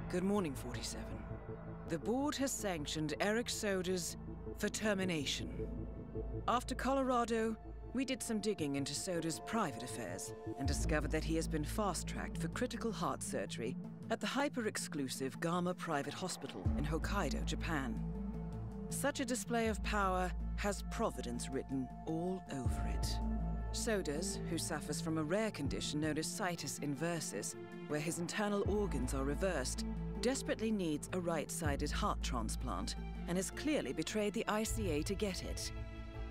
Good morning, 47. The board has sanctioned Eric Soda's for termination. After Colorado, we did some digging into Soda's private affairs and discovered that he has been fast-tracked for critical heart surgery at the hyper-exclusive Gama Private Hospital in Hokkaido, Japan. Such a display of power has Providence written all over it. Sodas, who suffers from a rare condition known as situs inversus, where his internal organs are reversed, desperately needs a right-sided heart transplant and has clearly betrayed the ICA to get it.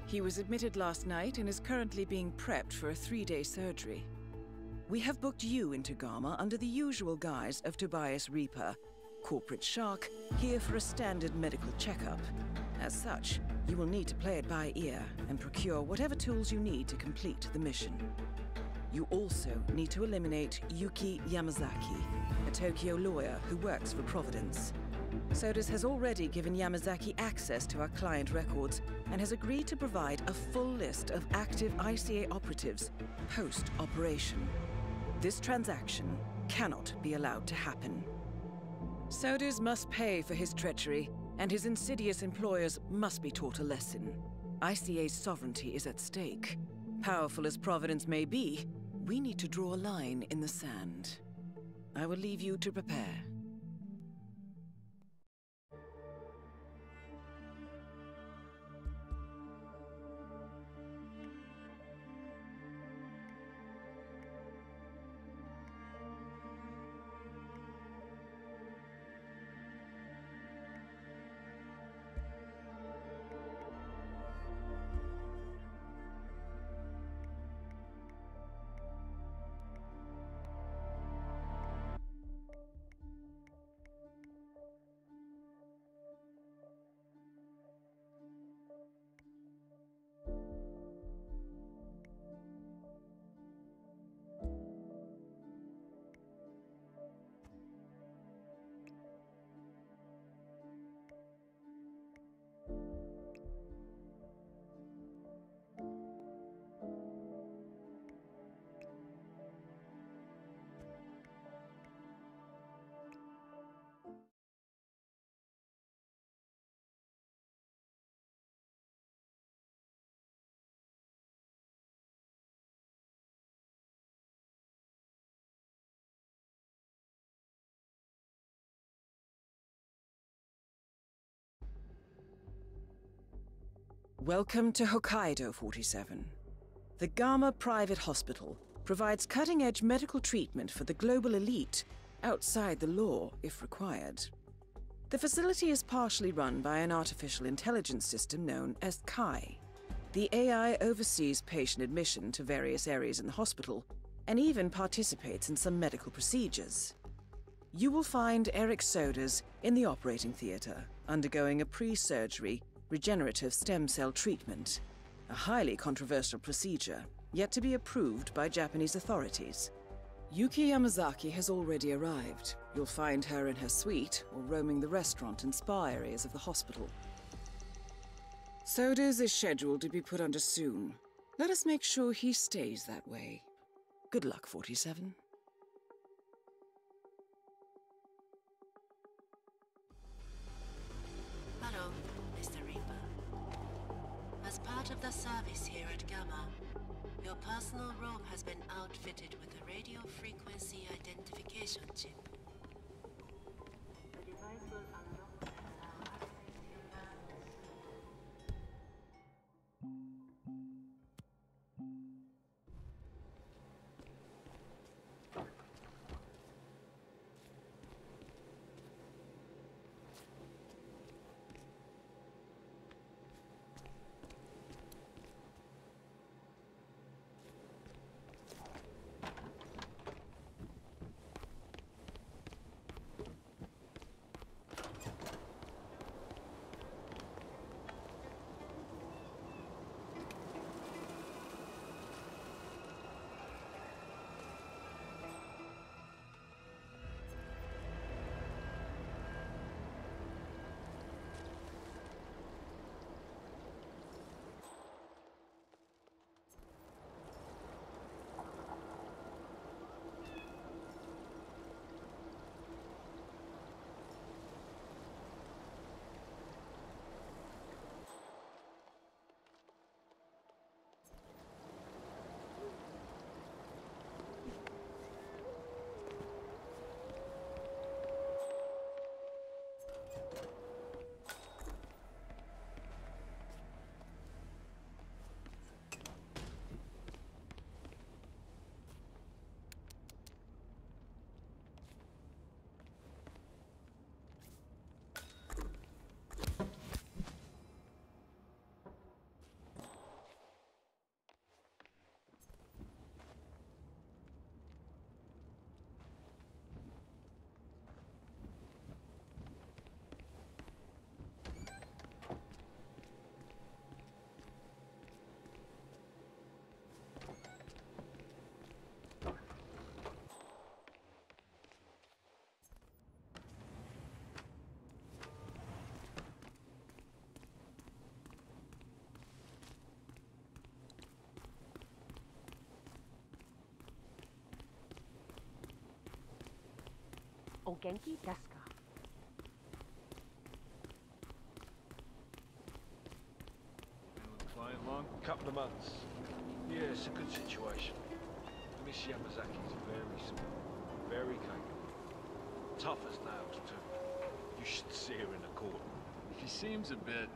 He was admitted last night and is currently being prepped for a 3-day surgery. We have booked you into Gama under the usual guise of Tobias Reaper, corporate shark, here for a standard medical checkup. As such, you will need to play it by ear and procure whatever tools you need to complete the mission. You also need to eliminate Yuki Yamazaki, a Tokyo lawyer who works for Providence. Sodas has already given Yamazaki access to our client records and has agreed to provide a full list of active ICA operatives post-operation. This transaction cannot be allowed to happen. Sodas must pay for his treachery, and his insidious employers must be taught a lesson. ICA's sovereignty is at stake. Powerful as Providence may be, we need to draw a line in the sand. I will leave you to prepare. Welcome to Hokkaido, 47. The Gama Private Hospital provides cutting-edge medical treatment for the global elite, outside the law if required. The facility is partially run by an artificial intelligence system known as Kai. The AI oversees patient admission to various areas in the hospital, and even participates in some medical procedures. You will find Eric Sodas in the operating theater, undergoing a pre-surgery regenerative stem cell treatment, a highly controversial procedure, yet to be approved by Japanese authorities. Yuki Yamazaki has already arrived. You'll find her in her suite or roaming the restaurant and spa areas of the hospital. Sodas is scheduled to be put under soon. Let us make sure he stays that way. Good luck, 47. Hello, Mr. Reaper. As part of the service here at Gamma, your personal robe has been outfitted with a radio frequency identification chip. The device will unlock and allow access to your files. O genki desu ka? Been with the client long? Couple of months. Yeah, it's a good situation. Miss Yamazaki's very smart, very capable. Tough as nails, too. You should see her in the court. She seems a bit,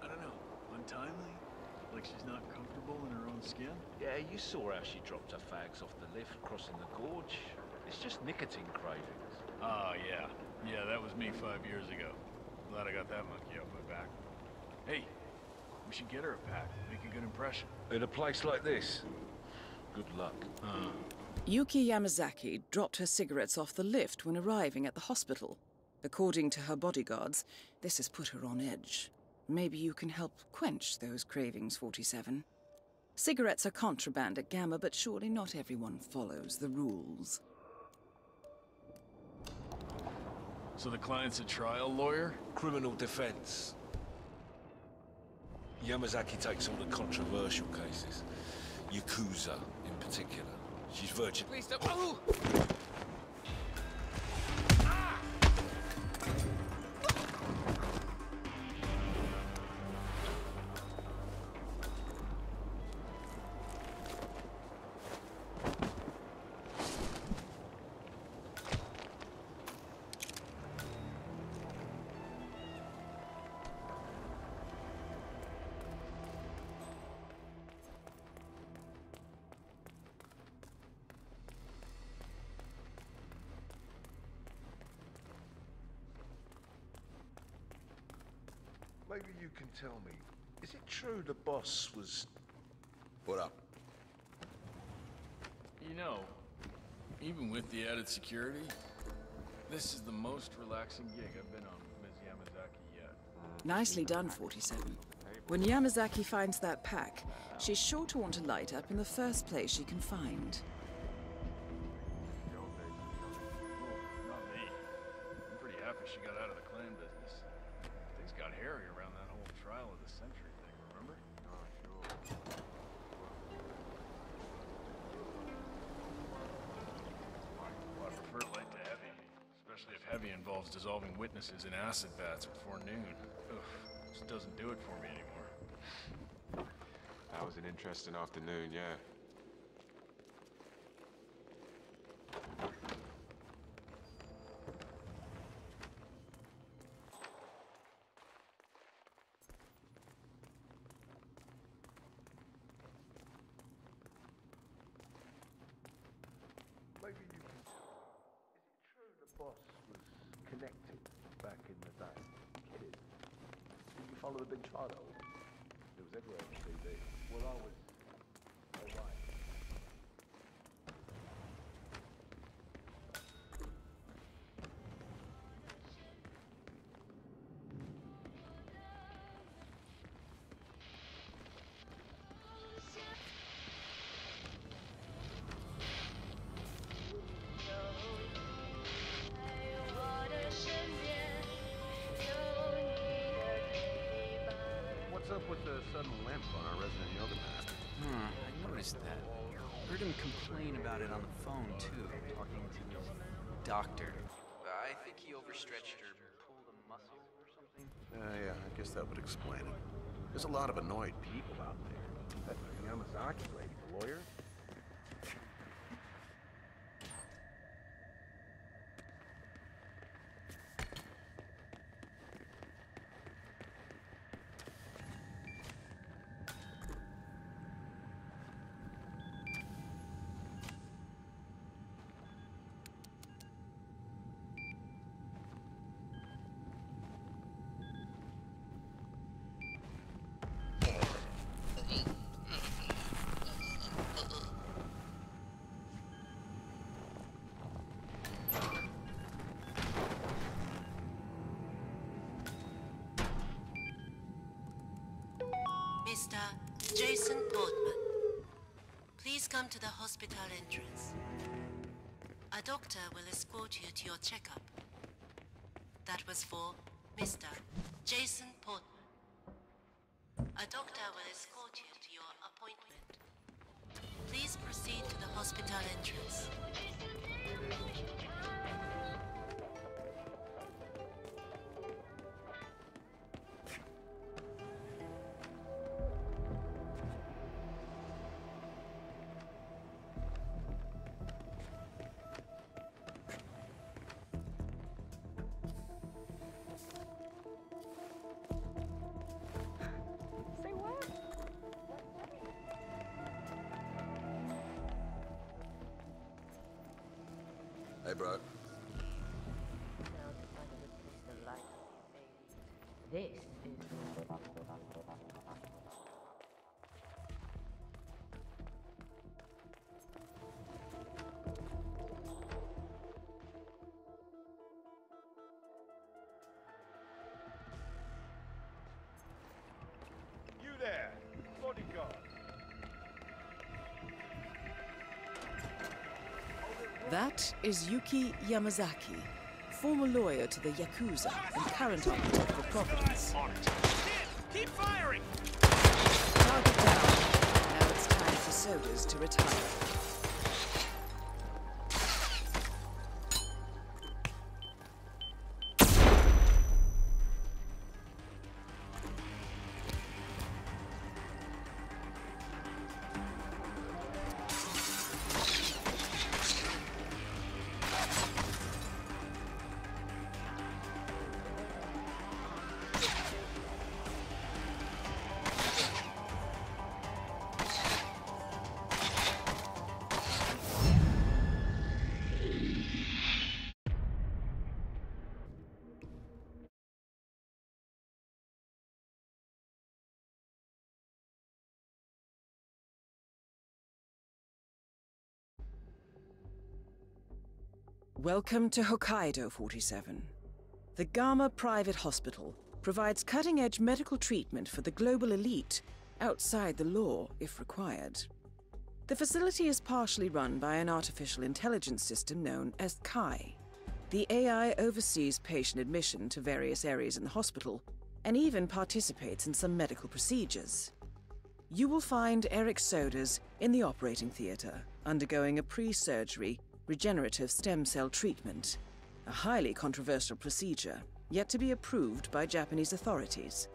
I don't know, untimely? Like she's not comfortable in her own skin? Yeah, you saw how she dropped her fags off the lift crossing the gorge. It's just nicotine cravings. Oh, yeah. Yeah, that was me 5 years ago. Glad I got that monkey off my back. Hey, we should get her a pack. Make a good impression. In a place like this, good luck. Yuki Yamazaki dropped her cigarettes off the lift when arriving at the hospital. According to her bodyguards, this has put her on edge. Maybe you can help quench those cravings, 47. Cigarettes are contraband at Gamma, but surely not everyone follows the rules. So the client's a trial lawyer? Criminal defense. Yamazaki takes all the controversial cases. Yakuza, in particular. She's virgin. Please don't. Oh! Maybe you can tell me, is it true the boss was... What up? You know, even with the added security, this is the most relaxing gig I've been on with Ms. Yamazaki yet. Nicely done, 47. When Yamazaki finds that pack, she's sure to want to light up in the first place she can find. Not me. I'm pretty happy she got out of the clan business. Things got hairy around that whole trial of the century thing, remember? Oh, sure. Well, I prefer light to heavy, especially if heavy involves dissolving witnesses in acid baths before noon. Ugh, just doesn't do it for me anymore. That was an interesting afternoon, yeah. Maybe you can... Is it true the boss was connected back in the day? Kidding. Did you follow the big trial? It was everywhere on TV. Well, I was... Alright. What's up with the sudden limp on our resident yoga master? I noticed that. Heard him complain about it on the phone, too, talking to his doctor. I think he overstretched or pulled a muscle or something. Yeah, I guess that would explain it. There's a lot of annoyed people out there. That Yamazaki lady, the lawyer? Mr. Jason Portman, please come to the hospital entrance. A doctor will escort you to your checkup. That was for Mr. Jason Portman. A doctor will escort you to your appointment. Please proceed to the hospital entrance. Hey, bro. Now to find a good place to light up, baby. This is... You there, bodyguard. That is Yuki Yamazaki, former lawyer to the Yakuza and current architect for Providence. Keep firing! Target down. Now it's time for Sodas to retire. Welcome to Hokkaido 47. The Gamma Private Hospital provides cutting-edge medical treatment for the global elite, outside the law if required. The facility is partially run by an artificial intelligence system known as Kai. The AI oversees patient admission to various areas in the hospital, and even participates in some medical procedures. You will find Eric Sodas in the operating theater, undergoing a pre-surgery regenerative stem cell treatment, a highly controversial procedure, yet to be approved by Japanese authorities.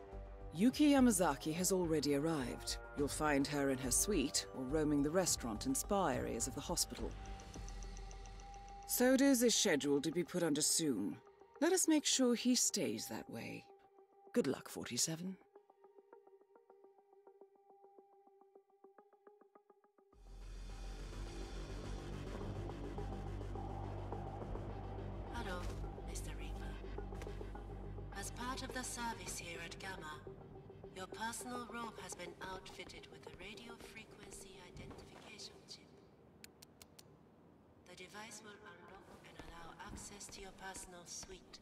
Yuki Yamazaki has already arrived. You'll find her in her suite or roaming the restaurant and spa areas of the hospital. Sodas is scheduled to be put under soon. Let us make sure he stays that way. Good luck, 47. Hello, Mr. Reaper. As part of the service here at Gamma, your personal robe has been outfitted with a radio frequency identification chip. The device will unlock and allow access to your personal suite.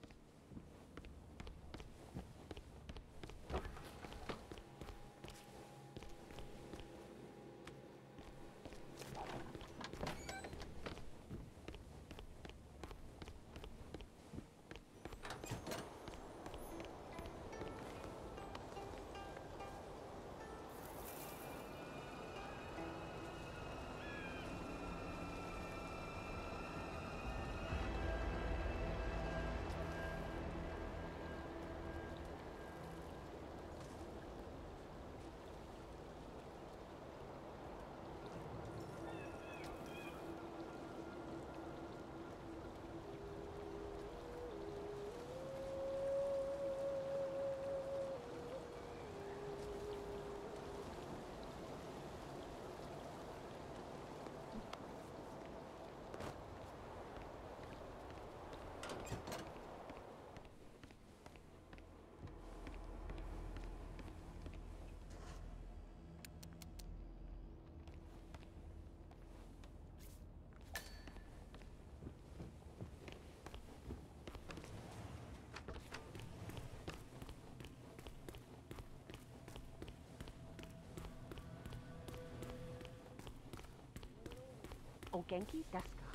O Genki desu ka?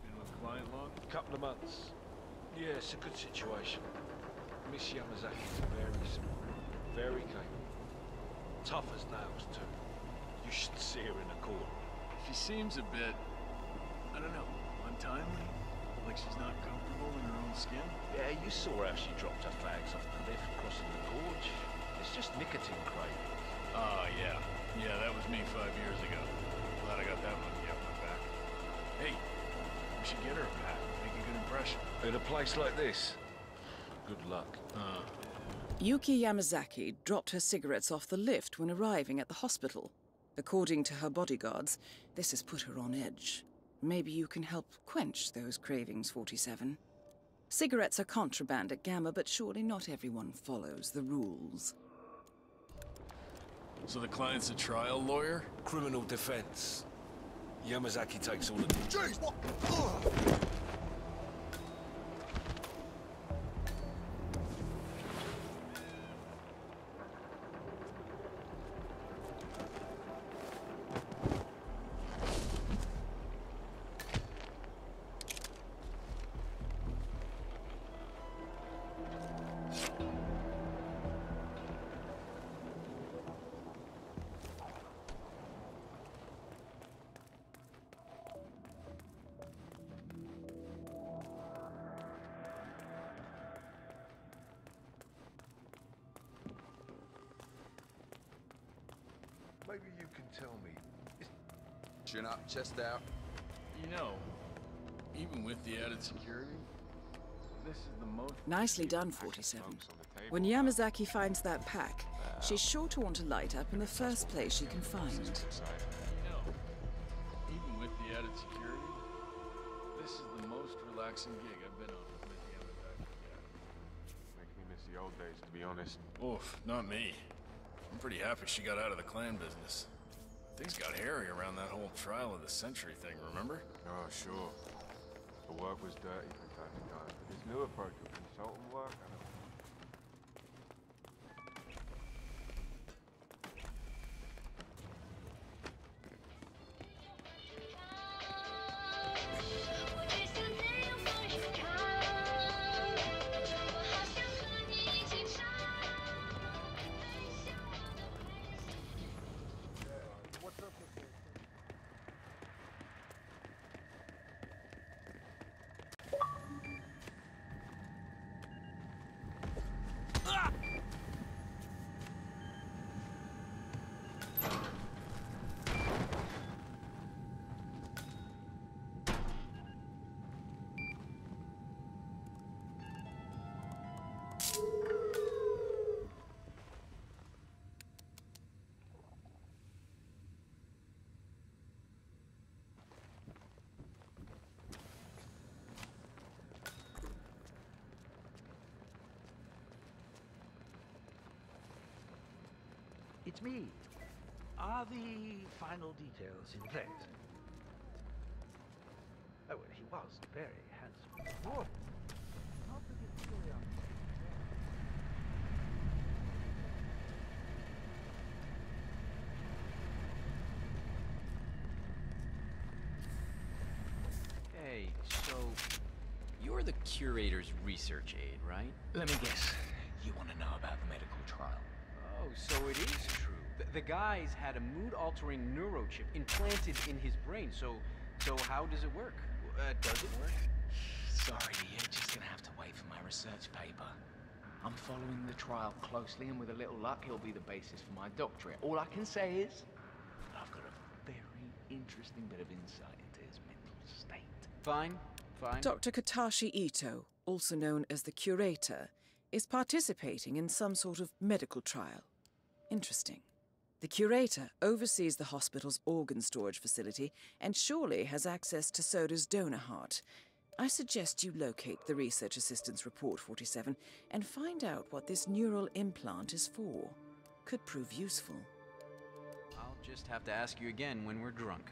Been with the client long? Couple of months. Yeah, it's a good situation. Miss Yamazaki's very smart, very capable. Tough as nails, too. You should see her in a court. She seems a bit, I don't know, untimely. Like she's not comfortable in her own skin. Yeah, you saw how she dropped her fags off the lift crossing the gorge. It's just nicotine craving. Oh, yeah. Yeah, that was me 5 years ago. Glad I got that monkey off my back. Hey, we should get her a pat. Make a good impression. In a place like this, good luck. Yuki Yamazaki dropped her cigarettes off the lift when arriving at the hospital. According to her bodyguards, this has put her on edge. Maybe you can help quench those cravings, 47. Cigarettes are contraband at Gamma, but surely not everyone follows the rules. So the client's a trial lawyer? Criminal defense. Yamazaki takes all of the... Jeez, what? Maybe you can tell me. Chin up, chest out. You know, even with the added security, this is the most... Nicely done, 47. When Yamazaki finds that pack, she's sure to want to light up in the first place she can find. You know, even with the added security, this is the most relaxing gig I've been on with Yamazaki yet. Makes me miss the old days, to be honest. Oof, not me. I'm pretty happy she got out of the clan business. Things got hairy around that whole trial of the century thing, remember? Oh, sure. The work was dirty from time to time. But this new approach with consultant work, I don't know. It's me. Are the final details in place? Oh, well, he was very handsome. Whoa. Not that it's curiosity. Hey, so you're the curator's research aide, right? Let me guess. You want to know about the medical trial? Oh, so it is true. The guy's had a mood-altering neurochip implanted in his brain. So how does it work? Does it work? Sorry, you're just gonna have to wait for my research paper. I'm following the trial closely, and with a little luck, it'll be the basis for my doctorate. All I can say is, I've got a very interesting bit of insight into his mental state. Fine. Dr. Katashi Ito, also known as the Curator, is participating in some sort of medical trial. Interesting. The Curator oversees the hospital's organ storage facility and surely has access to Soda's donor heart. I suggest you locate the Research Assistant's Report 47 and find out what this neural implant is for. Could prove useful. I'll just have to ask you again when we're drunk.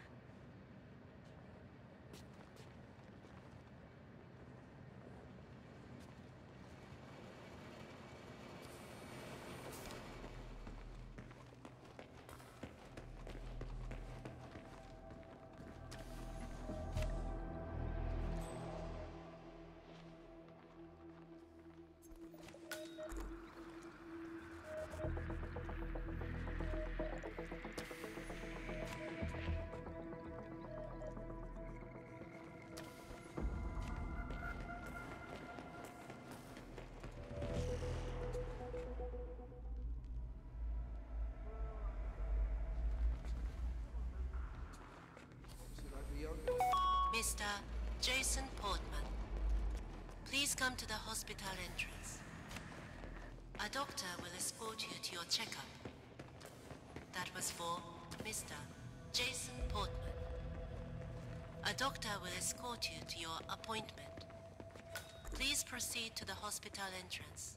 Mr. Jason Portman, please come to the hospital entrance. A doctor will escort you to your checkup. That was for Mr. Jason Portman. A doctor will escort you to your appointment. Please proceed to the hospital entrance.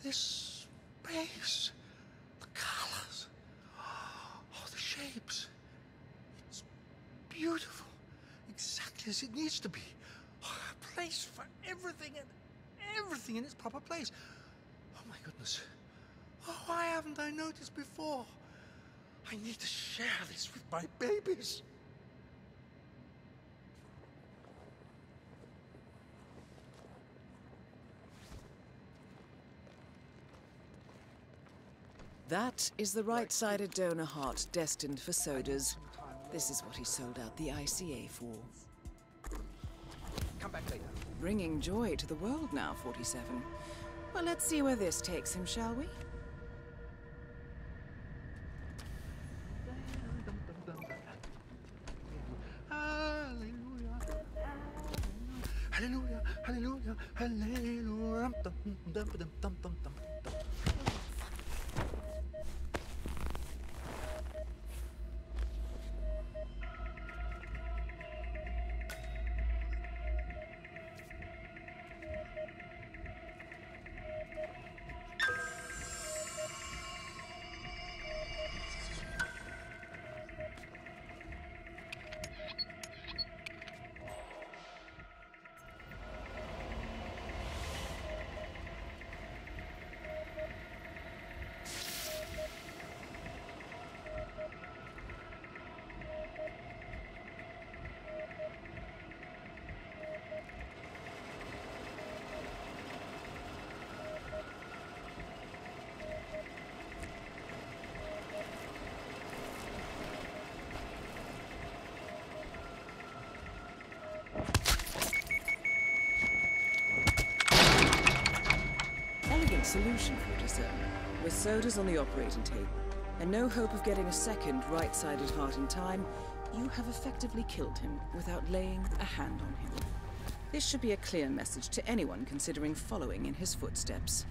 This space, the colors, oh, the shapes. It's beautiful, exactly as it needs to be. Oh, a place for everything and everything in its proper place. Oh my goodness. Oh, why haven't I noticed before? I need to share this with my babies. That is the right-sided donor heart destined for Sodas. This is what he sold out the ICA for. Come back later. Bringing joy to the world now, 47. Well, let's see where this takes him, shall we? Hallelujah, hallelujah, hallelujah. Dum, dum, dum, dum, dum. Solution, 47. With Sodas on the operating table, and no hope of getting a second right-sided heart in time, you have effectively killed him without laying a hand on him. This should be a clear message to anyone considering following in his footsteps.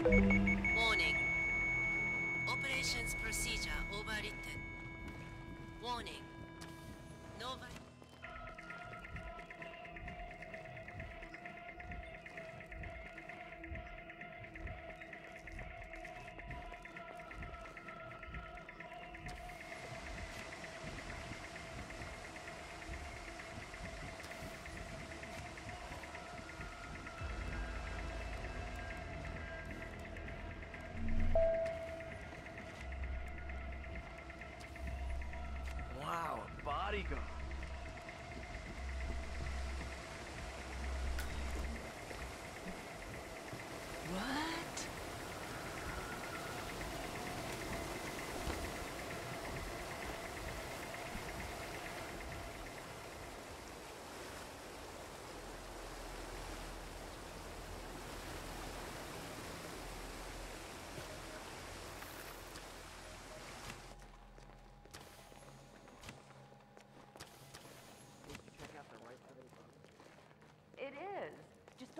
Warning. Operations procedure overwritten. Warning. Nova. Wow, a bodyguard. What?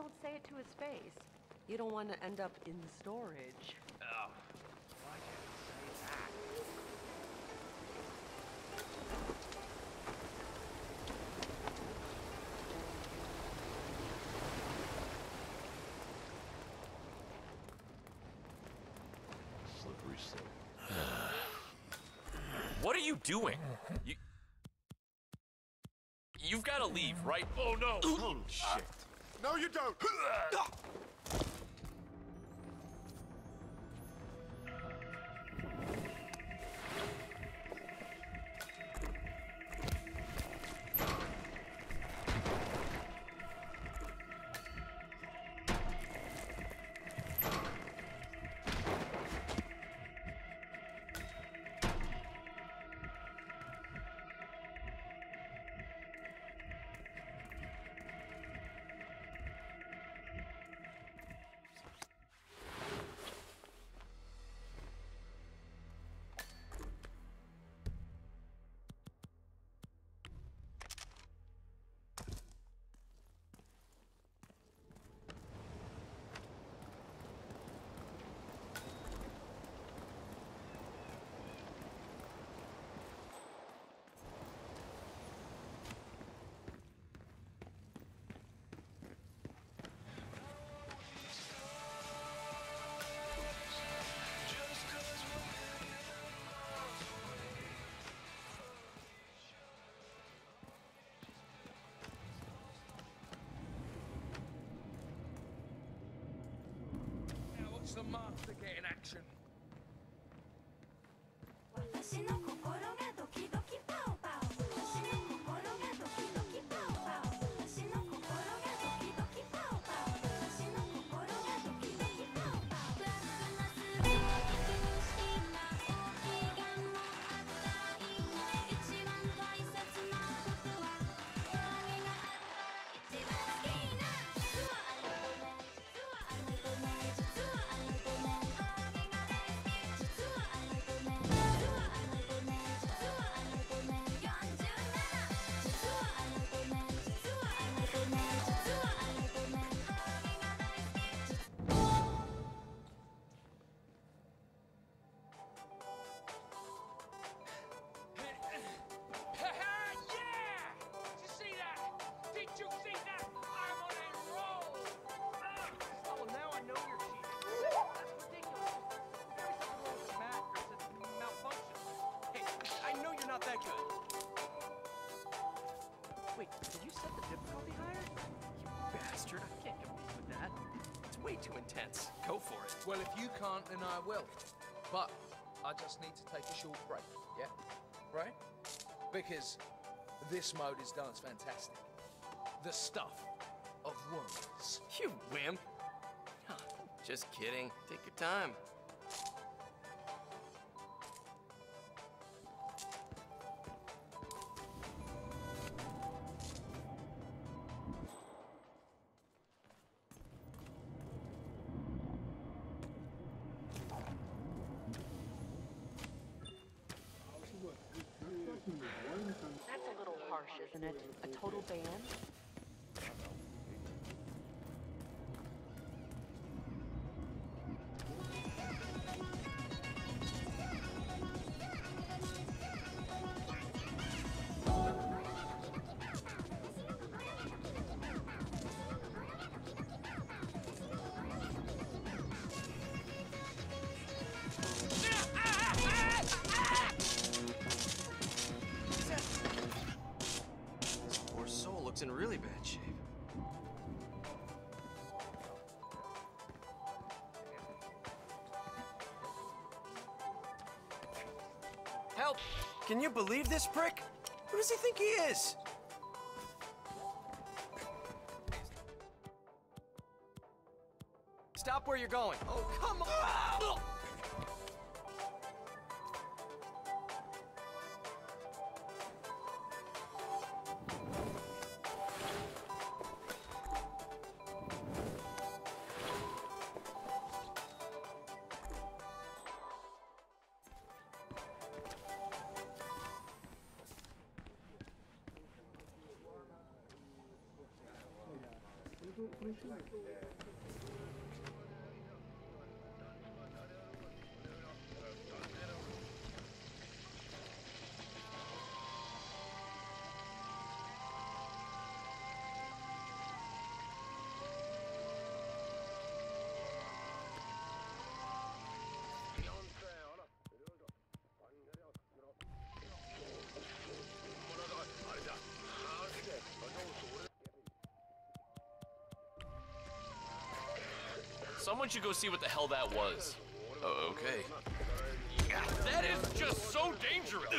don't say it to his face. You don't want to end up in storage. Oh, why can't you say that? Slippery slope. What are you doing? You've got to leave, right? Oh no! Oh shit. No, you don't! The master get in action. Wait, did you set the difficulty higher? You bastard, I can't compete with that. It's way too intense. Go for it. Well, if you can't, then I will. But I just need to take a short break, yeah? Right? Because this mode is done as fantastic. The stuff of worms. You wimp. Just kidding. Take your time. That's a little harsh, isn't it? A total ban? In really bad shape. Help! Can you believe this prick? Who does he think he is? Stop where you're going. Oh, come on! Someone should go see what the hell that was. Okay. That is just so dangerous!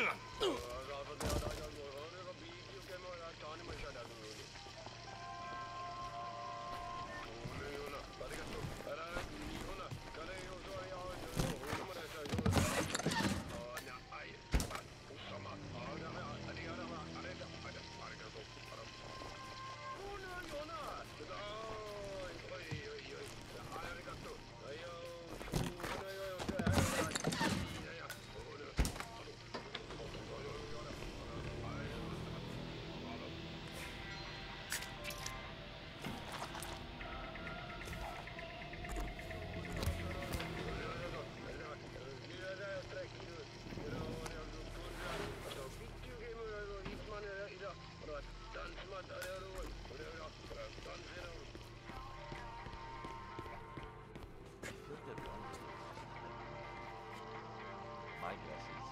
My guess is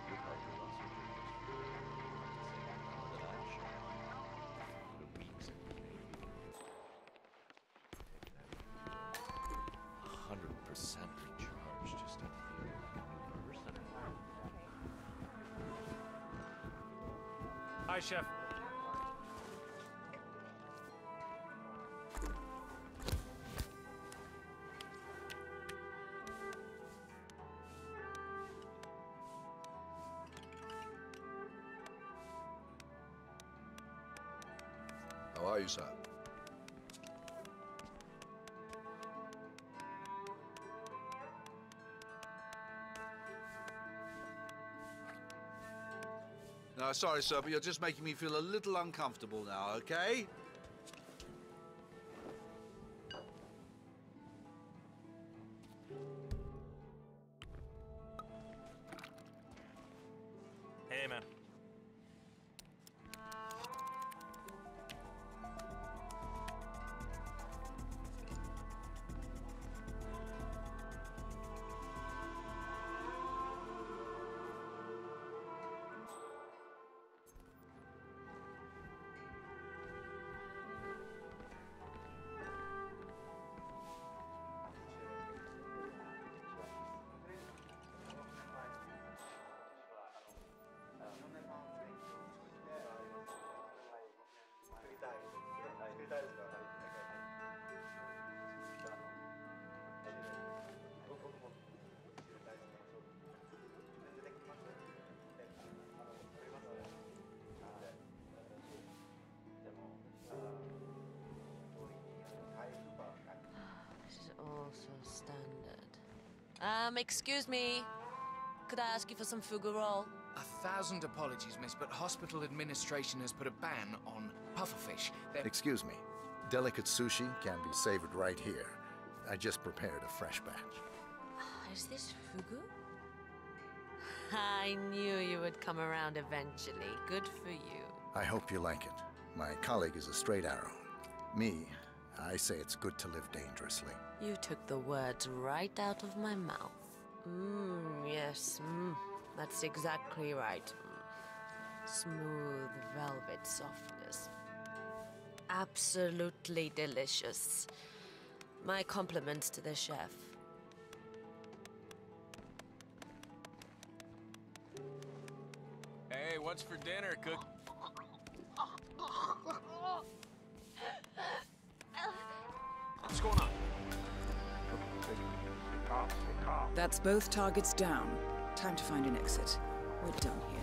you're probably lost your that I'm sure. For weeks and maybe 100% recharged just to feel like a new person. Hi, Chef. How are you, sir? No, sorry, sir, but you're just making me feel a little uncomfortable now, okay? Hey, man. This is all so standard. Excuse me. Could I ask you for some fugu roll? 1,000 apologies, miss, but hospital administration has put a ban on pufferfish. Excuse me. Delicate sushi can be savored right here. I just prepared a fresh batch. Is this fugu? I knew you would come around eventually. Good for you. I hope you like it. My colleague is a straight arrow. Me, I say it's good to live dangerously. You took the words right out of my mouth. Yes, that's exactly right. Smooth velvet softness. Absolutely delicious. My compliments to the chef. Hey, what's for dinner, cook? What's going on? That's both targets down. Time to find an exit. We're done here.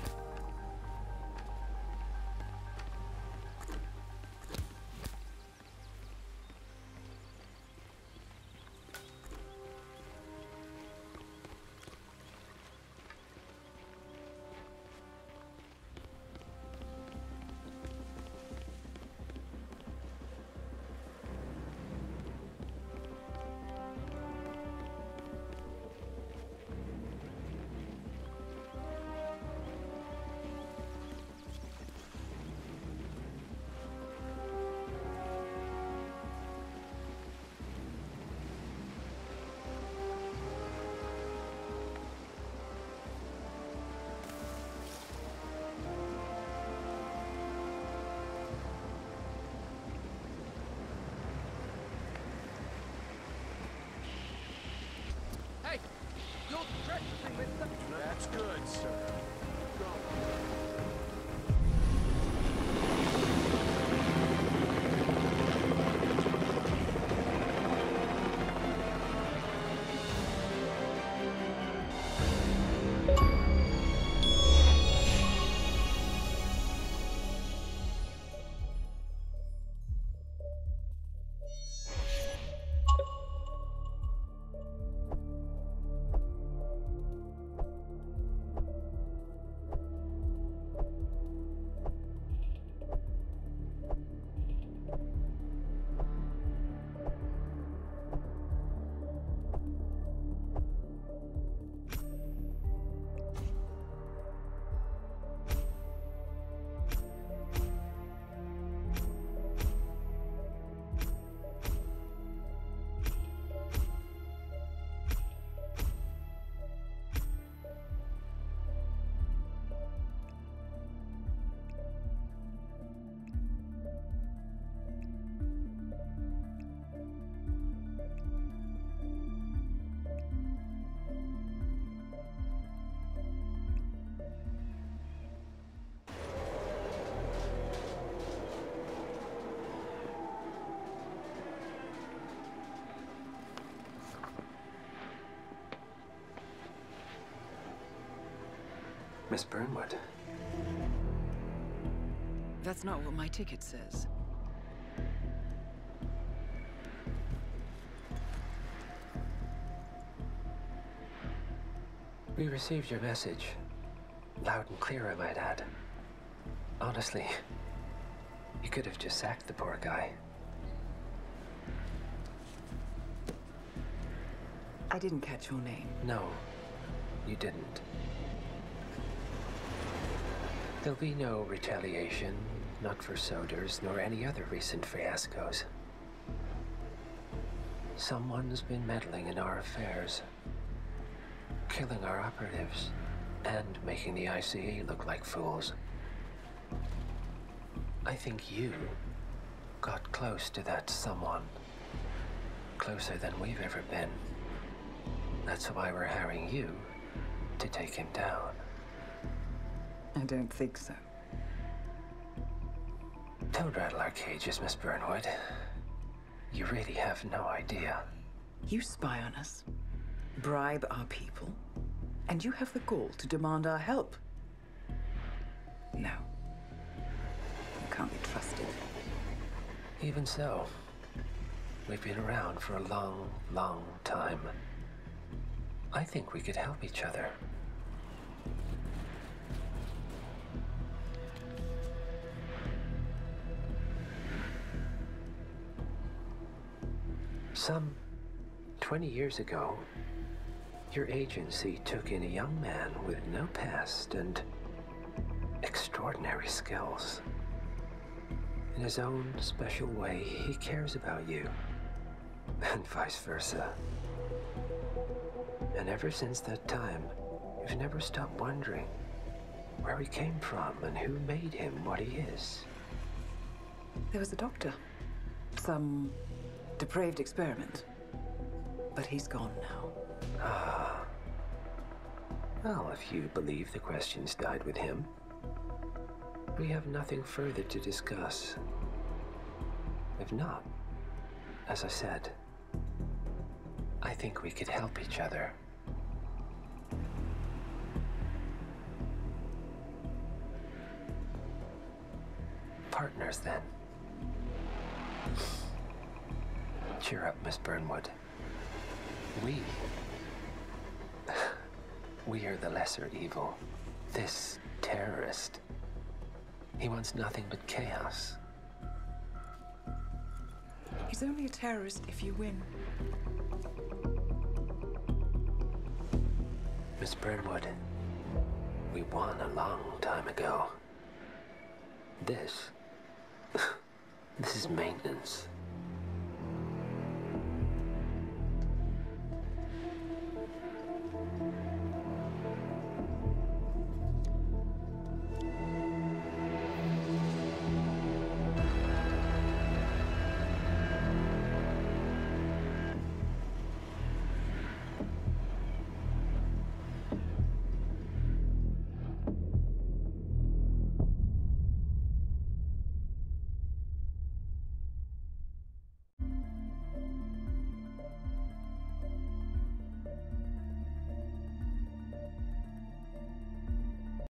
Good, sir. Go. Miss Burnwood. That's not what my ticket says. We received your message. Loud and clear, I might add. Honestly, you could have just sacked the poor guy. I didn't catch your name. No, you didn't. There'll be no retaliation, not for Soders, nor any other recent fiascos. Someone's been meddling in our affairs, killing our operatives, and making the ICE look like fools. I think you got close to that someone. Closer than we've ever been. That's why we're hiring you to take him down. I don't think so. Don't rattle our cages, Miss Burnwood. You really have no idea. You spy on us, bribe our people, and you have the gall to demand our help. No. You can't be trusted. Even so, we've been around for a long, long time. I think we could help each other. Some 20 years ago, your agency took in a young man with no past and extraordinary skills. In his own special way, he cares about you, and vice versa. And ever since that time, you've never stopped wondering where he came from and who made him what he is. There was a doctor. Some depraved experiment. But he's gone now. Ah. Well, if you believe the questions died with him, we have nothing further to discuss. If not, as I said, I think we could help each other. Partners, then. Cheer up, Miss Burnwood. We are the lesser evil. This terrorist. He wants nothing but chaos. He's only a terrorist if you win. Miss Burnwood, we won a long time ago. This is maintenance.